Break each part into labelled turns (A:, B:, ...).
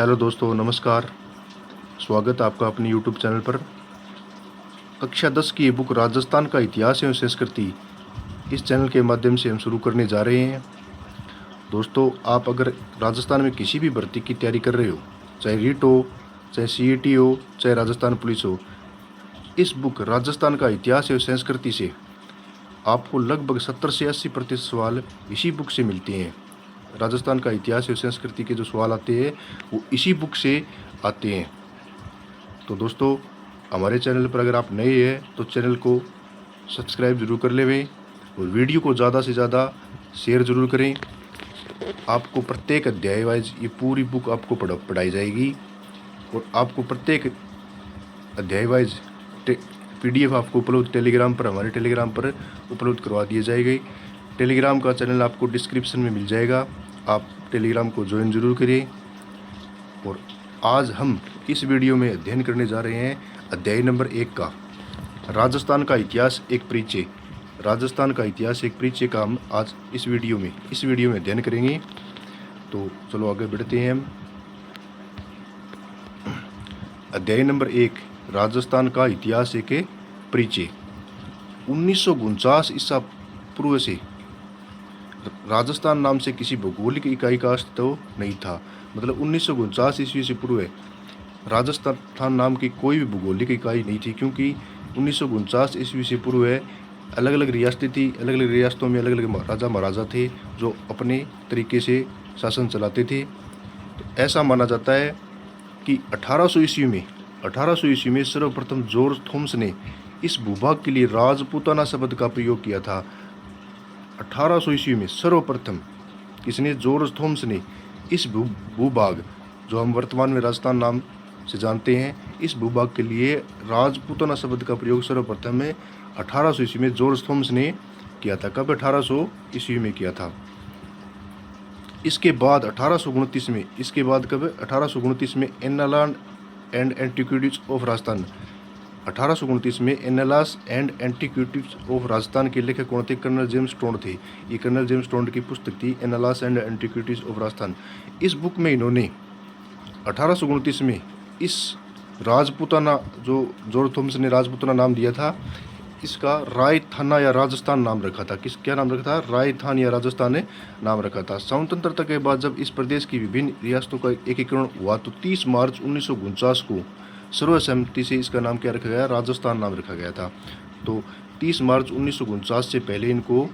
A: Hello दोस्तों, नमस्कार। स्वागत है आपका अपने यूट्यूब चैनल पर। कक्षा 10 की ये बुक राजस्थान का इतिहास एवं संस्कृति इस चैनल के माध्यम से हम शुरू करने जा रहे हैं। दोस्तों, आप अगर राजस्थान में किसी भी भर्ती की तैयारी कर रहे हो, चाहे रीट हो, चाहे सीईटी हो, चाहे राजस्थान पुलिस हो, इस बुक राजस्थान का इतिहास एवं संस्कृति से आपको लगभग 70 से 80% सवाल इसी बुक से मिलते हैं। राजस्थान का इतिहास एवं संस्कृति के जो सवाल आते हैं वो इसी बुक से आते हैं। तो दोस्तों, हमारे चैनल पर अगर आप नए हैं तो चैनल को सब्सक्राइब जरूर कर लें और वीडियो को ज़्यादा से ज़्यादा शेयर ज़रूर करें। आपको प्रत्येक अध्याय वाइज ये पूरी बुक आपको पढ़ाई जाएगी और आपको प्रत्येक अध्याय वाइज PDF आपको उपलब्ध हमारे टेलीग्राम पर उपलब्ध करवा दिए जाएंगे। टेलीग्राम का चैनल आपको डिस्क्रिप्शन में मिल जाएगा, आप टेलीग्राम को ज्वाइन जरूर करिए। और आज हम इस वीडियो में अध्ययन करने जा रहे हैं अध्याय नंबर 1 का, राजस्थान का इतिहास एक परिचय। राजस्थान का इतिहास एक परिचय का हम आज इस वीडियो में अध्ययन करेंगे। तो चलो आगे बढ़ते हैं हम। अध्याय नंबर 1, राजस्थान का इतिहास एक परिचय। 1949 ईसा पूर्व से राजस्थान नाम से किसी भौगोलिक इकाई का अस्तित्व नहीं था। मतलब 1949 ईस्वी से पूर्व राजस्थान नाम की कोई भी भौगोलिक इकाई नहीं थी, क्योंकि 1949 ईस्वी से पूर्व अलग अलग रियासतें थी। अलग अलग रियासतों में अलग अलग राजा महाराजा थे जो अपने तरीके से शासन चलाते थे। तो ऐसा माना जाता है कि 1800 ईस्वी में सर्वप्रथम जॉर्ज थॉमस ने इस भूभाग के लिए राजपूताना शब्द का प्रयोग किया था। 1800 ईस्वी में सर्वप्रथम किसने? जॉर्ज थॉमस ने इस भूभाग, जो हम वर्तमान में राजस्थान नाम से जानते हैं, इस भूभाग के लिए राजपूताना शब्द का प्रयोग सर्वप्रथम में 1800 ईस्वी में जॉर्ज थॉमस ने किया था। कब? 1800 ईस्वी में किया था। इसके बाद 1829 में, इसके बाद कब? 1829 में एनालास एंड एंटीक्विटीज ऑफ राजस्थान। 1829 में एनालास एंड एंटीक्विटीज ऑफ राजस्थान के लेखक कौन थे? कर्नल जेम्स टोंड थे। ये कर्नल जेम्स टोंड की पुस्तक थी एनालास एंड एंटीक्विटीज ऑफ राजस्थान। इस बुक में इन्होंने 1829 में इस राजपूताना, जो जॉर्ज थॉमस ने राजपूताना नाम दिया था, इसका रायथाना या राजस्थान नाम रखा था। क्या नाम रखा था? रायथान या राजस्थान ने नाम रखा था। स्वतंत्रता के बाद जब इस प्रदेश की विभिन्न रियासतों का एकीकरण हुआ तो 30 मार्च 1949 को सर्वसम्मति से इसका नाम क्या रखा गया? राजस्थान नाम रखा गया था। तो 30 मार्च 1949 से पहले इनको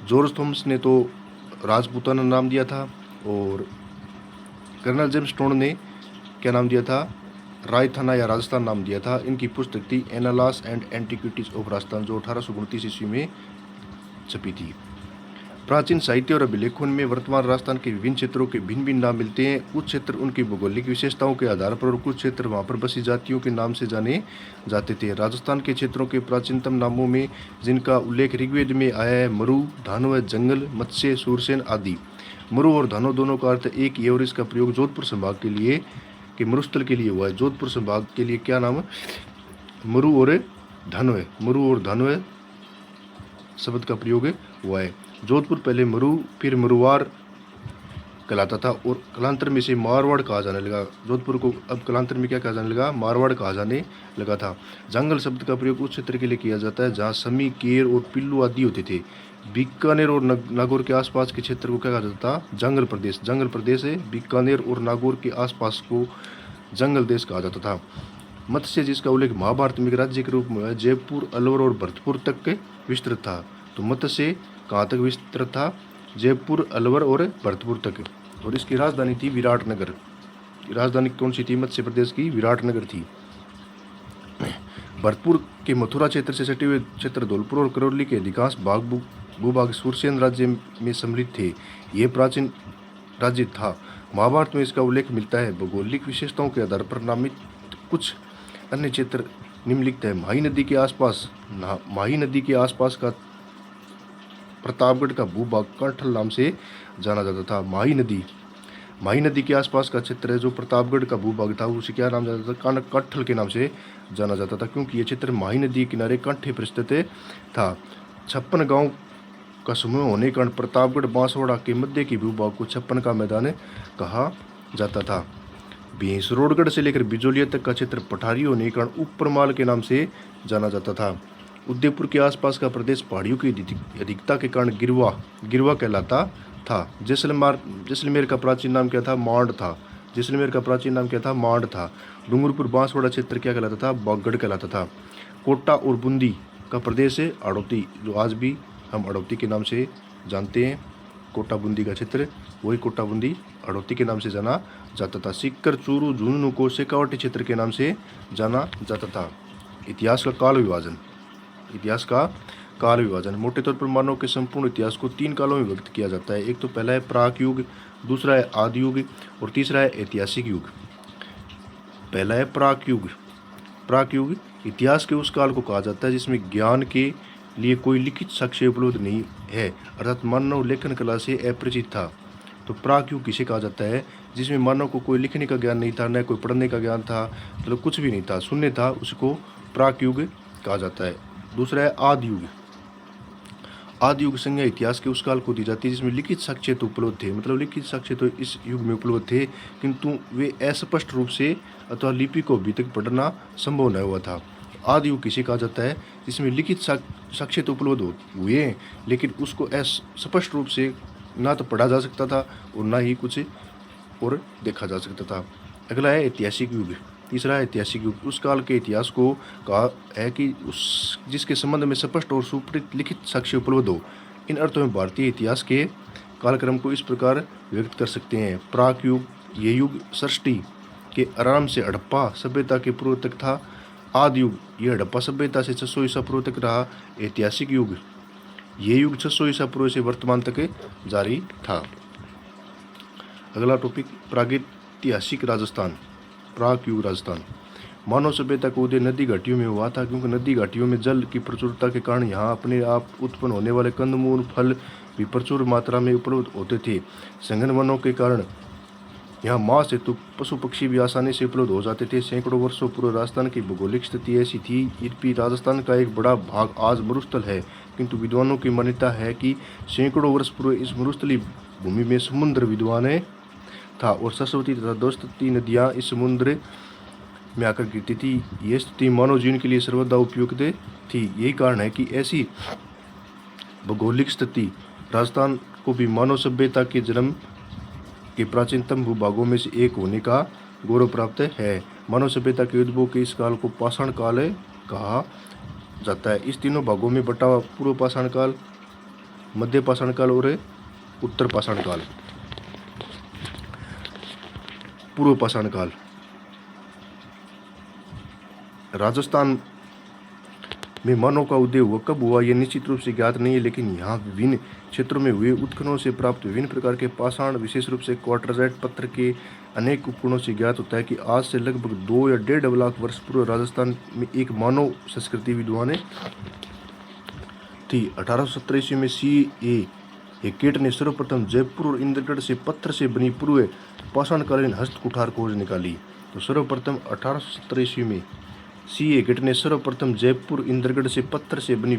A: जॉर्ज थॉमस ने तो राजपूताना नाम दिया था और कर्नल जेम्स टोंड ने क्या नाम दिया था? रायथाना या राजस्थान नाम दिया था। इनकी पुस्तक थी एनालास एंड एंटीक्विटीज ऑफ राजस्थान, जो 1829 ईस्वी में छपी थी। प्राचीन साहित्य और अभिलेखों में वर्तमान राजस्थान के विभिन्न क्षेत्रों के भिन्न भिन्न नाम मिलते हैं। कुछ क्षेत्र उनकी भौगोलिक विशेषताओं के आधार पर और कुछ क्षेत्र वहां पर बसी जातियों के नाम से जाने जाते थे। राजस्थान के क्षेत्रों के प्राचीनतम नामों में जिनका उल्लेख ऋग्वेद में आया है, मरु, धानव, जंगल, मत्स्य, सूरसेन आदि। मरु और धानो दोनों का अर्थ एक ही है और इसका प्रयोग जोधपुर संभाग के लिए कि मरुस्थल के लिए हुआ है। जोधपुर संभाग के लिए क्या नाम है? मरु और धनव। मरु और धनव शब्द का प्रयोग हुआ है। जोधपुर पहले मरु फिर मरुवार कहलाता था और कालांतर में से मारवाड़ कहा जाने लगा। जोधपुर को अब कालांतर में क्या कहा जाने लगा? मारवाड़ कहा जाने लगा था। जंगल शब्द का प्रयोग उस क्षेत्र के लिए किया जाता है जहाँ समी, केर और पिल्लू आदि होते थे। बीकानेर और नागौर के आसपास के क्षेत्र को क्या कहा जाता था? जंगल प्रदेश। जंगल प्रदेश है। बीकानेर और नागौर के आसपास को जंगल देश कहा जाता था। मत्स्य, जिसका उल्लेख महाभारत में राज्य के रूप में जयपुर, अलवर और भरतपुर तक विस्तृत था। तो मत्स्य कहाँ तक विस्तृत था? जयपुर, अलवर और भरतपुर तक। और इसकी राजधानी थी विराटनगर। राजधानी कौन सी थी? मत्स्य प्रदेश की विराटनगर थी। भरतपुर के मथुरा क्षेत्र से सटे हुए क्षेत्र धौलपुर और करौली के अधिकांश भूभाग सूरसेन राज्य में सम्मिलित थे। यह प्राचीन राज्य था। महाभारत में इसका उल्लेख मिलता है। भौगोलिक विशेषताओं के आधार पर नामित कुछ अन्य क्षेत्र निम्नलिखित है। माही नदी के आसपास का प्रतापगढ़ का भूभाग कठल नाम से जाना जाता था। माही नदी के आसपास का क्षेत्र है जो प्रतापगढ़ का भूभाग था, उसे क्या नाम जाता था? कठल के नाम से जाना जाता था, क्योंकि यह क्षेत्र माही नदी के किनारे कंठे पर स्थित था। 56 गांव का समूह होने के कारण प्रतापगढ़ बांसवाड़ा के मध्य के भूभाग को 56 का मैदान कहा जाता था। भैंसरोडगढ़ से लेकर बिजोलिया तक का क्षेत्र पठारी होने के कारण उपरमाल के नाम से जाना जाता था। उदयपुर के आसपास का प्रदेश पहाड़ियों की अधिकता के कारण गिरवा गिरवा कहलाता था। जैसलमेर का प्राचीन नाम क्या था? मांड था। जैसलमेर का प्राचीन नाम क्या था? मांड था। डूंगरपुर बांसवाड़ा क्षेत्र क्या कहलाता था? बागड़ कहलाता था। कोटा और बूंदी का प्रदेश है अड़ौती, जो आज भी हम अड़ौती के नाम से जानते हैं। कोटा बूंदी का क्षेत्र वही कोटा बूंदी अड़ौती के नाम से जाना जाता था। सीकर, चूरू, झुंझुनू को शेखावाटी क्षेत्र के नाम से जाना जाता था। इतिहास का काल विभाजन। इतिहास का काल विभाजन मोटे तौर पर मानव के संपूर्ण इतिहास को 3 कालों में व्यक्त किया जाता है। एक तो पहला है प्राक युग, दूसरा है आदि युग और तीसरा है ऐतिहासिक युग। पहला है प्राक युग। प्राक युग इतिहास के उस काल को कहा जाता है जिसमें ज्ञान के लिए कोई लिखित साक्ष्य उपलब्ध नहीं है, अर्थात मानव लेखन कला से अपरिचित था। तो प्राक युग किसे कहा जाता है? जिसमें मानव को कोई लिखने का ज्ञान नहीं था, न कोई पढ़ने का ज्ञान था, मतलब कुछ भी नहीं था, शून्य था, उसको प्राक युग कहा जाता है। दूसरा है आदि युग। आदि युग संज्ञा इतिहास के उस काल को दी जाती है जिसमें लिखित साक्ष्य तो उपलब्ध थे, मतलब लिखित साक्ष्य तो इस युग में उपलब्ध थे, किंतु वे अस्पष्ट रूप से अथवा लिपि को अभी तक पढ़ना संभव न हुआ था। आदि युग किसे कहा जाता है? जिसमें लिखित साक्ष्य तो उपलब्ध हुए हैं, लेकिन उसको अस्पष्ट रूप से ना तो पढ़ा जा सकता था और ना ही कुछ और देखा जा सकता था। अगला है ऐतिहासिक युग। तीसरा है ऐतिहासिक युग। उस काल के इतिहास को कहा है कि उस जिसके संबंध में स्पष्ट और सुपरिचित लिखित साक्ष्य उपलब्ध हो। इन अर्थों में भारतीय इतिहास के कालक्रम को इस प्रकार व्यक्त कर सकते हैं। प्राक युग, ये युग सृष्टि के आराम से हड़प्पा सभ्यता के पूर्व तक था। आदि युग, ये हड़प्पा सभ्यता से 600 ईसा पूर्व तक रहा। ऐतिहासिक युग, ये युग 600 ईसा पूर्व से वर्तमान तक जारी था। अगला टॉपिक प्रागैतिहासिक राजस्थान। प्राक युग राजस्थान। मानव सभ्यता को उदय नदी घाटियों में हुआ था, क्योंकि नदी घाटियों में जल की प्रचुरता के कारण यहाँ अपने आप उत्पन्न होने वाले कंदमूल फल भी प्रचुर मात्रा में उपलब्ध होते थे। संघन वनों के कारण यहाँ मांस हेतु पशु पक्षी भी आसानी से उपलब्ध हो जाते थे। सैकड़ों वर्षों पूर्व राजस्थान की भौगोलिक स्थिति ऐसी थी। यद्यपि राजस्थान का एक बड़ा भाग आज मरुस्थल है, किंतु विद्वानों की मान्यता है कि सैकड़ों वर्ष पूर्व इस मरुस्थली भूमि में समुद्र विद्वान था और सरस्वती तथा दोस्ती नदियाँ इस समुद्र में आकर गिरती थी। ये स्थिति मानव जीवन के लिए सर्वदा उपयुक्त थी। यही कारण है कि ऐसी भौगोलिक स्थिति राजस्थान को भी मानव सभ्यता के जन्म के प्राचीनतम भूभागों में से एक होने का गौरव प्राप्त है। मानव सभ्यता के उद्भव के इस काल को पाषाण काल कहा जाता है। इस तीनों भागों में बटा हुआ पूर्व पाषाण काल, मध्य पाषाण काल और उत्तर पाषाण काल। पूर्व पाषाण काल। राजस्थान में मानव का उदय हुआ कब हुआ यह निश्चित रूप से ज्ञात नहीं है, लेकिन यहाँ विभिन्न क्षेत्रों में हुए उत्खननों से प्राप्त विभिन्न प्रकार के पाषाण, विशेष रूप से क्वार्टरजाइट पत्थर के अनेक उपकरणों से ज्ञात होता है कि आज से लगभग 2 या 1.5 लाख वर्ष पूर्व राजस्थान में एक मानव संस्कृति विद्वान थी। 1870 ईस्वी में C.A. हेकेट ने सर्वप्रथम जयपुर और इंद्रगढ़ से पत्थर से बनी पूर्व पाषाणकालीन हस्त कुठार खोज निकाली। तो सर्वप्रथम 1870 ईस्वी में C.A. हेकेट ने सर्वप्रथम जयपुर इंद्रगढ़ से पत्थर से बनी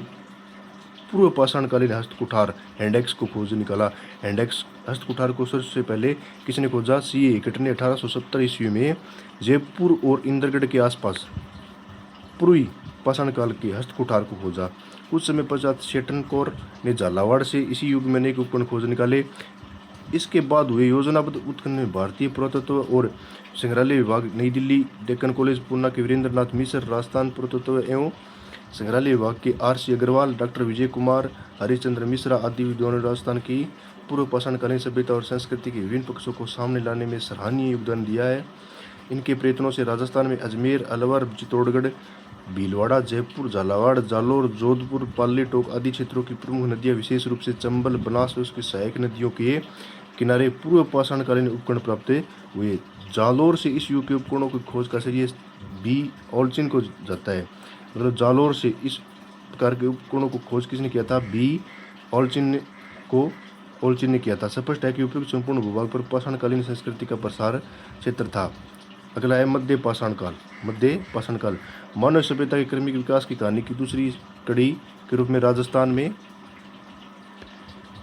A: पूर्व पाषाणकालीन हस्त कुठार हैंडेक्स को खोज निकाला। हैंडेक्स हस्त कुठार को सबसे पहले किसने खोजा? C.A. हेकेट ने 1870 ईस्वी में जयपुर और इंद्रगढ़ के आसपास पूर्वी पाषाण काल के हस्त कुठार को खोजा। कुछ समय पश्चात शेटनकोर ने झालावाड़ से इसी युग में अनेक उपकरण खोज निकाले। इसके बाद हुए योजनाबद्ध उत्खनन में भारतीय पुरातत्व और संग्रहालय विभाग, नई दिल्ली, डेक्कन कॉलेज पूना के वीरेंद्रनाथ मिश्र, राजस्थान पुरातत्व एवं संग्रहालय विभाग के R.C. अग्रवाल, डॉक्टर विजय कुमार, हरिश्चंद्र मिश्रा आदि विद्वानों ने राजस्थान की पूर्व पाषाणकालीन सभ्यता और संस्कृति के विभिन्न पक्षों को सामने लाने में सराहनीय योगदान दिया है। इनके प्रयत्नों से राजस्थान में अजमेर, अलवर, चित्तौड़गढ़, भीलवाड़ा, जयपुर, झालावाड़, जालोर, जोधपुर, पाली टोक आदि क्षेत्रों की प्रमुख नदियाँ, विशेष रूप से चंबल, बनास और उसकी सहायक नदियों के किनारे पूर्व पाषाणकालीन उपकरण प्राप्त हुए। जालोर से इस युग के उपकरणों की खोज का श्रेय B. ऑल्चिन को जाता है। मतलब जालोर से इस प्रकार के उपकरणों को खोज किसने किया था? B. ऑल्चिन ने किया था। स्पष्ट है कि उपयुक्त संपूर्ण भूभाग पर पाषाणकालीन संस्कृति का प्रसार क्षेत्र था। अगला है मध्य पाषाण काल। मध्य पाषाण काल मानव सभ्यता के क्रमिक विकास की कहानी की दूसरी कड़ी के रूप में राजस्थान में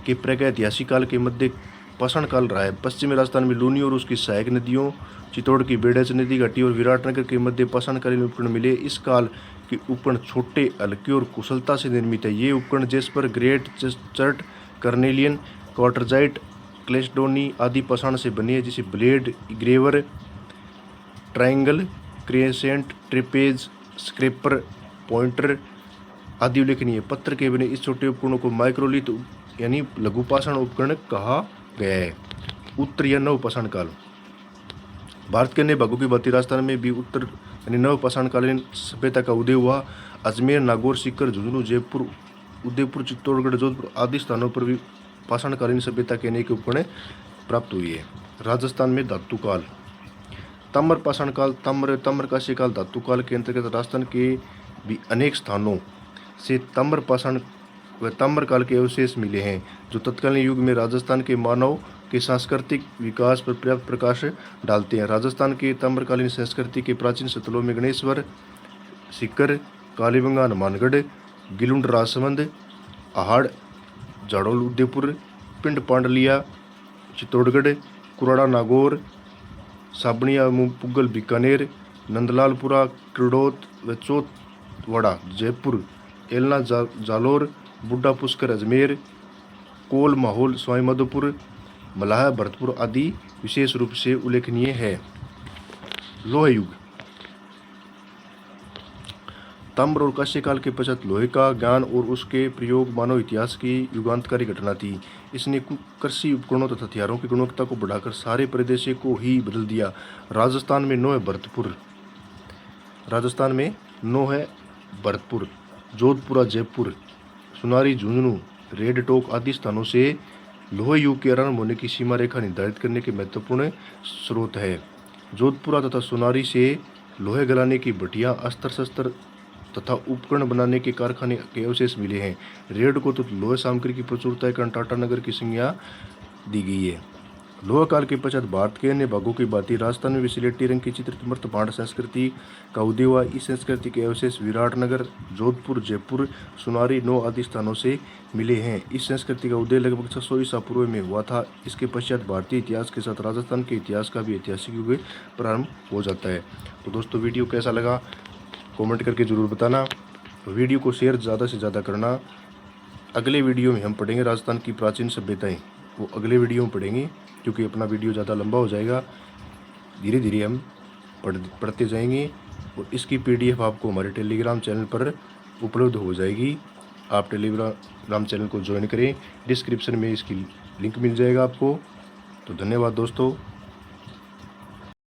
A: के प्रागैतिहासिक काल के मध्य पाषाण काल रहा है। पश्चिमी राजस्थान में लूनी और उसकी सहायक नदियों, चित्तौड़ की बेड़च नदी घाटी और विराटनगर के मध्य पाषाणकालीन उपकरण मिले। इस काल के उपकरण छोटे, हल्के और कुशलता से निर्मित है। ये उपकरण jasper, great chert, carnelian, quartzite, क्लेस्टोनी आदि पाषाण से बने हैं, जिसे blade, graver, triangle, crescent, trapeze, scraper, pointer आदि उल्लेखनीय। पत्थर के बने इस छोटे उपकरणों को माइक्रोलिथ यानी लघु पाषाण उपकरण कहा गया है। उत्तर या नव पाषाण काल। भारत के अन्य भागों की भांति राजस्थान में भी उत्तर यानी नव पाषाणकालीन सभ्यता का उदय हुआ। अजमेर, नागौर, सीकर, झुंझुनू, जयपुर, उदयपुर, चित्तौड़गढ़, जोधपुर आदि स्थानों पर भी पाषाणकालीन सभ्यता के अनेक उपकरण प्राप्त हुई है। राजस्थान में धातु काल। ताम्र पाषाण काल। ताम्रकांस्य काल धातु काल के अंतर्गत राजस्थान के भी अनेक स्थानों से ताम्र पाषाण व ताम्र काल के अवशेष मिले हैं, जो तत्कालीन युग में राजस्थान के मानव के सांस्कृतिक विकास पर पर्याप्त प्रकाश डालते हैं। राजस्थान के ताम्रकालीन संस्कृति के प्राचीन स्थलों में गणेश्वर, सीकर, कालीबंगा, हनुमानगढ़, गिलुंड, राजसमंद, आहाड़, जाडोल, उदयपुर, पिंड, पांडलिया, चित्तौड़गढ़, कुराड़ा, नागौर, साबनिया, पुगल, बीकानेर, नंदलालपुरा, किरडोत व चौथवाड़ा, जयपुर, एलना, जालोर, बुड्ढा पुष्कर, अजमेर, कोल, माहौल, स्वाई माधोपुर, मलाह, भरतपुर आदि विशेष रूप से उल्लेखनीय है। लोह युग। ताम्र और कांस्य काल के पश्चात लोहे का ज्ञान और उसके प्रयोग मानव इतिहास की युगांतकारी घटना थी। इसने कृषि उपकरणों तथा हथियारों की गुणवत्ता को बढ़ाकर सारे परिदृश्य को ही बदल दिया। राजस्थान में 9 है भरतपुर, जोधपुरा, जयपुर, सुनारी, झुंझुनू, रेड टोक आदि स्थानों से लोह युग के आरंभ होने की सीमा रेखा निर्धारित करने के महत्वपूर्ण स्रोत है। जोधपुरा तथा सुनारी से लोहे गलाने की भट्टियां, अस्त्र शस्त्र तथा उपकरण बनाने के कारखाने के अवशेष मिले हैं। रेड को तो लोहे सामग्री की प्रचुरता के कारण टाटा नगर की संज्ञा दी गई है। लोह काल के पश्चात भारत के अन्य भागों की भांति राजस्थान में भी सिलेटी रंग की चित्रित मृत भांड संस्कृति का उदय हुआ। इस संस्कृति के अवशेष विराटनगर, जोधपुर, जयपुर, सुनारी, 9 आदि स्थानों से मिले हैं। इस संस्कृति का उदय लगभग 600 ईसा पूर्व में हुआ था। इसके पश्चात भारतीय इतिहास के साथ राजस्थान के इतिहास का भी ऐतिहासिक युग प्रारंभ हो जाता है। तो दोस्तों, वीडियो कैसा लगा कमेंट करके ज़रूर बताना। वीडियो को शेयर ज़्यादा से ज़्यादा करना। अगले वीडियो में हम पढ़ेंगे राजस्थान की प्राचीन सभ्यताएं, वो अगले वीडियो में पढ़ेंगे, क्योंकि अपना वीडियो ज़्यादा लंबा हो जाएगा। धीरे धीरे हम पढ़ते जाएंगे और इसकी PDF आपको हमारे टेलीग्राम चैनल पर उपलब्ध हो जाएगी। आप टेलीग्राम चैनल को ज्वाइन करें, डिस्क्रिप्शन में इसकी लिंक मिल जाएगा आपको। तो धन्यवाद दोस्तों।